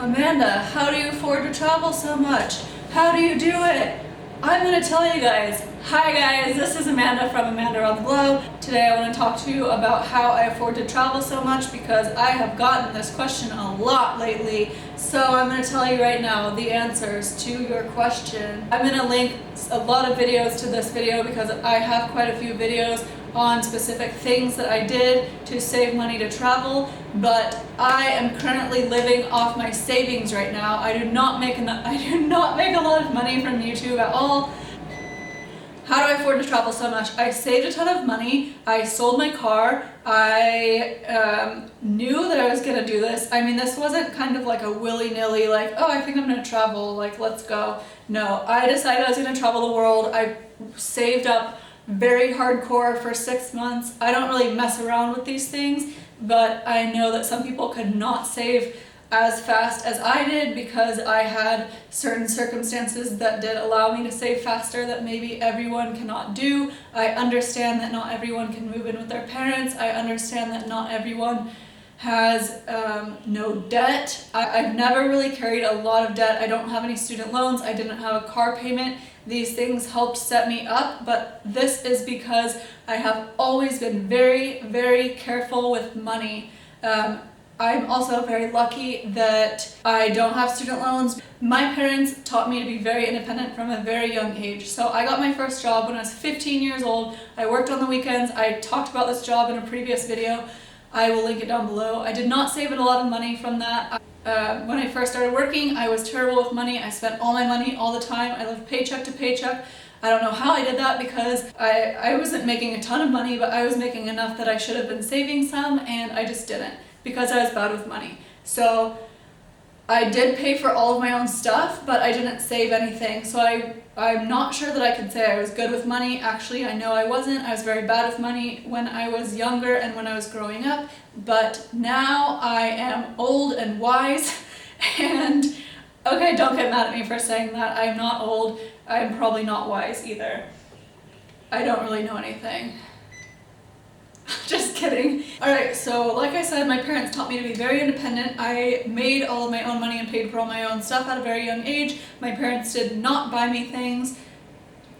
Amanda, how do you afford to travel so much? How do you do it? I'm going to tell you guys. Hi guys, this is Amanda from Amanda Around the Globe. Today I want to talk to you about how I afford to travel so much because I have gotten this question a lot lately. So I'm going to tell you right now the answers to your question. I'm going to link a lot of videos to this video because I have quite a few videos on specific things that I did to save money to travel, but I am currently living off my savings right now. I do not make a lot of money from YouTube at all. How do I afford to travel so much? I saved a ton of money. I sold my car. I knew that I was gonna do this. I mean, this wasn't kind of like a willy-nilly, like, oh, I think I'm gonna travel, like, let's go. No, I decided I was gonna travel the world. I saved up very hardcore for 6 months. I don't really mess around with these things, but I know that some people could not save as fast as I did because I had certain circumstances that did allow me to save faster that maybe everyone cannot do. I understand that not everyone can move in with their parents. I understand that not everyone has no debt. I've never really carried a lot of debt. I don't have any student loans. I didn't have a car payment. These things helped set me up, but this is because I have always been very, very careful with money. I'm also very lucky that I don't have student loans. My parents taught me to be very independent from a very young age. So I got my first job when I was 15 years old. I worked on the weekends. I talked about this job in a previous video. I will link it down below. I did not save a lot of money from that. When I first started working, I was terrible with money. I spent all my money all the time. I lived paycheck to paycheck. I don't know how I did that because I wasn't making a ton of money, but I was making enough that I should have been saving some, and I just didn't because I was bad with money. So I did pay for all of my own stuff, but I didn't save anything. So I'm not sure that I can say I was good with money. Actually, I know I wasn't. I was very bad with money when I was younger and when I was growing up. But now I am old and wise and okay, don't get mad at me for saying that. I'm not old. I'm probably not wise either. I don't really know anything. Just kidding. Alright, so like I said, my parents taught me to be very independent. I made all of my own money and paid for all my own stuff at a very young age. My parents did not buy me things.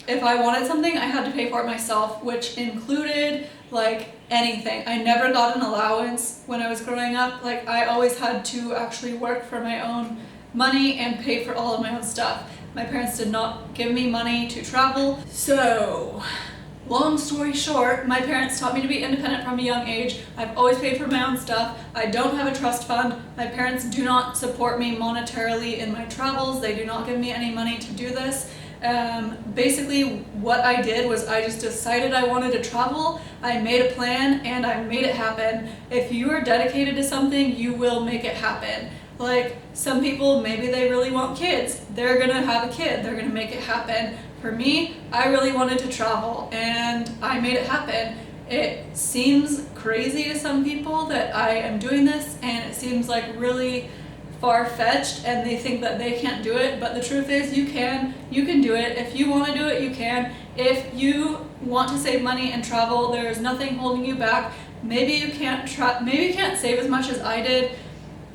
If I wanted something, I had to pay for it myself, which included like anything. I never got an allowance when I was growing up. Like I always had to actually work for my own money and pay for all of my own stuff. My parents did not give me money to travel. So long story short, my parents taught me to be independent from a young age. I've always paid for my own stuff. I don't have a trust fund. My parents do not support me monetarily in my travels. They do not give me any money to do this. Basically what I did was I just decided I wanted to travel. I made a plan and I made it happen. If you are dedicated to something, you will make it happen. Like some people, maybe they really want kids. They're gonna have a kid. They're gonna make it happen. For me, I really wanted to travel and I made it happen. It seems crazy to some people that I am doing this and it seems like really far-fetched and they think that they can't do it, but the truth is you can do it. If you want to do it, you can. If you want to save money and travel, there is nothing holding you back. Maybe you can't save as much as I did.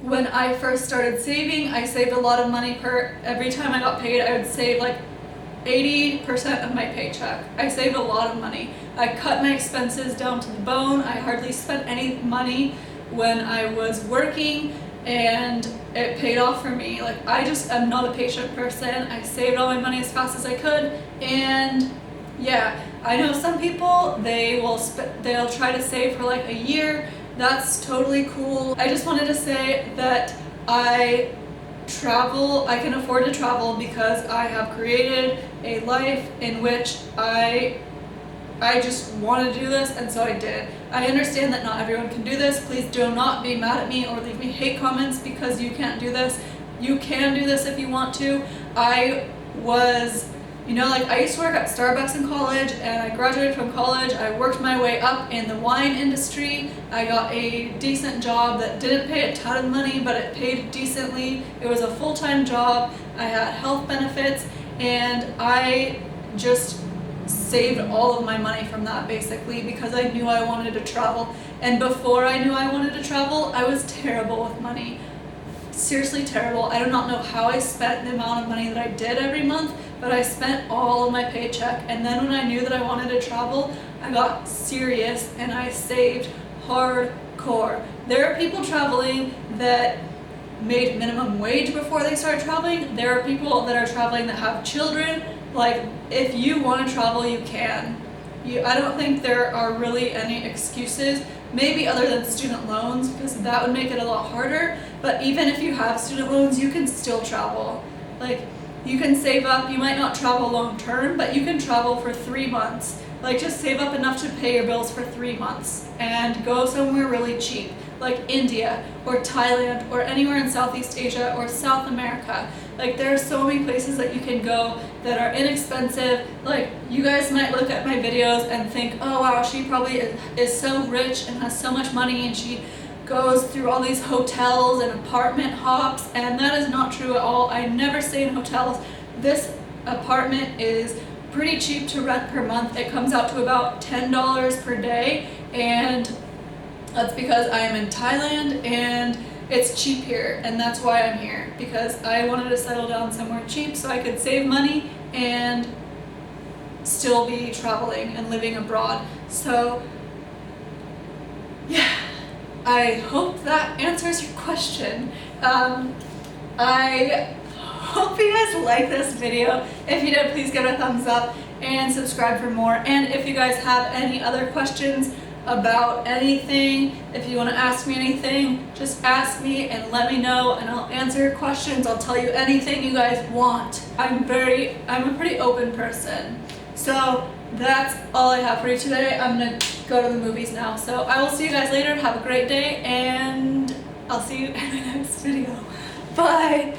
When I first started saving, I saved a lot of money every time I got paid. I would save like 80% of my paycheck. I saved a lot of money. I cut my expenses down to the bone. I hardly spent any money when I was working and it paid off for me. Like I just am not a patient person. I saved all my money as fast as I could, and yeah, I know some people they'll try to save for like a year. That's totally cool. I just wanted to say that I can afford to travel because I have created a life in which I just want to do this, and so I did. I understand that not everyone can do this. Please do not be mad at me or leave me hate comments because you can't do this. You can do this if you want to. I used to work at Starbucks in college, and I graduated from college. I worked my way up in the wine industry. I got a decent job that didn't pay a ton of money, but it paid decently. It was a full-time job. I had health benefits, and I just saved all of my money from that basically because I knew I wanted to travel. And before I knew I wanted to travel, I was terrible with money. seriously terrible. I do not know how I spent the amount of money that I did every month, but I spent all of my paycheck. And then when I knew that I wanted to travel, I got serious and I saved hardcore. There are people traveling that made minimum wage before they started traveling. There are people that are traveling that have children. Like, if you want to travel, you can. I don't think there are really any excuses, maybe other than student loans, because that would make it a lot harder. But even if you have student loans, you can still travel. Like, you can save up. You might not travel long term, but you can travel for 3 months. Like, just save up enough to pay your bills for 3 months and go somewhere really cheap, like India or Thailand or anywhere in Southeast Asia or South America. Like, there are so many places that you can go that are inexpensive. Like, you guys might look at my videos and think, oh wow, she probably is so rich and has so much money and she goes through all these hotels and apartment hops, and that is not true at all. I never stay in hotels. This apartment is pretty cheap to rent per month. It comes out to about $10 per day, and that's because I am in Thailand and it's cheap here, and that's why I'm here, because I wanted to settle down somewhere cheap so I could save money and still be traveling and living abroad. So yeah, I hope that answers your question. I hope you guys like this video. If you did, please give it a thumbs up and subscribe for more. And if you guys have any other questions about anything, if you want to ask me anything, just ask me and let me know, and I'll answer your questions. I'll tell you anything you guys want. I'm a pretty open person. So that's all I have for you today. I'm gonna go to the movies now. So I will see you guys later. Have a great day, and I'll see you in my next video. Bye.